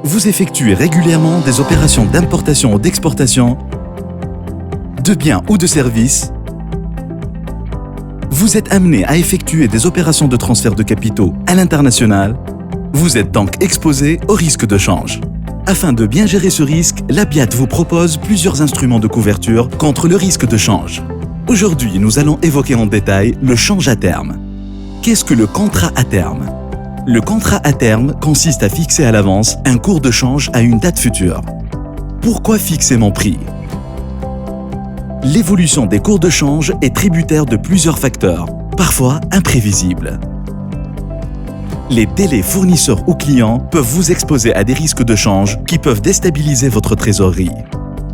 Vous effectuez régulièrement des opérations d'importation ou d'exportation de biens ou de services. Vous êtes amené à effectuer des opérations de transfert de capitaux à l'international. Vous êtes donc exposé au risque de change. Afin de bien gérer ce risque, la BIAT vous propose plusieurs instruments de couverture contre le risque de change. Aujourd'hui, nous allons évoquer en détail le change à terme. Qu'est-ce que le contrat à terme? Le contrat à terme consiste à fixer à l'avance un cours de change à une date future. Pourquoi fixer mon prix? L'évolution des cours de change est tributaire de plusieurs facteurs, parfois imprévisibles. Les délais fournisseurs ou clients peuvent vous exposer à des risques de change qui peuvent déstabiliser votre trésorerie.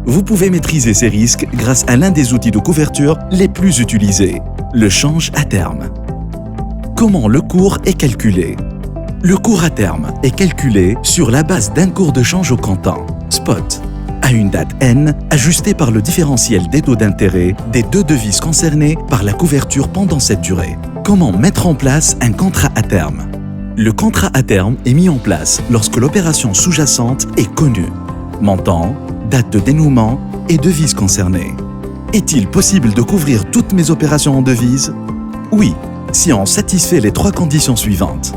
Vous pouvez maîtriser ces risques grâce à l'un des outils de couverture les plus utilisés, le change à terme. Comment le cours est calculé? Le cours à terme est calculé sur la base d'un cours de change au comptant, spot, à une date N, ajusté par le différentiel des taux d'intérêt des deux devises concernées par la couverture pendant cette durée. Comment mettre en place un contrat à terme? Le contrat à terme est mis en place lorsque l'opération sous-jacente est connue. Montant, date de dénouement et devises concernées. Est-il possible de couvrir toutes mes opérations en devises? Oui, si on satisfait les trois conditions suivantes.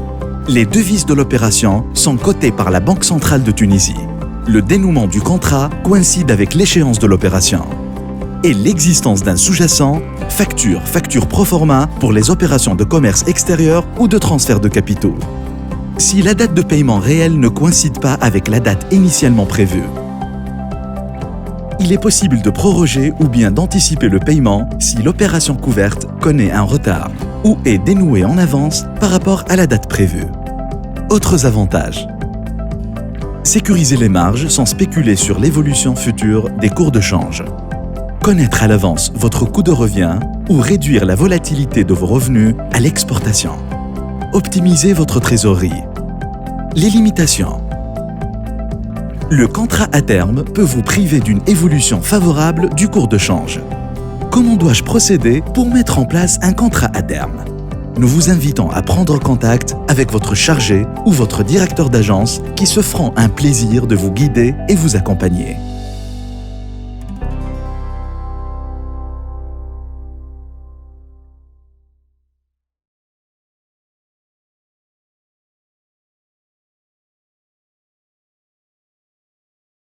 Les devises de l'opération sont cotées par la Banque centrale de Tunisie. Le dénouement du contrat coïncide avec l'échéance de l'opération. Et l'existence d'un sous-jacent, facture pro forma pour les opérations de commerce extérieur ou de transfert de capitaux. Si la date de paiement réelle ne coïncide pas avec la date initialement prévue, il est possible de proroger ou bien d'anticiper le paiement si l'opération couverte connaît un retard ou est dénouée en avance par rapport à la date prévue. Autres avantages. Sécuriser les marges sans spéculer sur l'évolution future des cours de change. Connaître à l'avance votre coût de revient ou réduire la volatilité de vos revenus à l'exportation. Optimiser votre trésorerie. Les limitations. Le contrat à terme peut vous priver d'une évolution favorable du cours de change. Comment dois-je procéder pour mettre en place un contrat à terme? Nous vous invitons à prendre contact avec votre chargé ou votre directeur d'agence qui se feront un plaisir de vous guider et vous accompagner.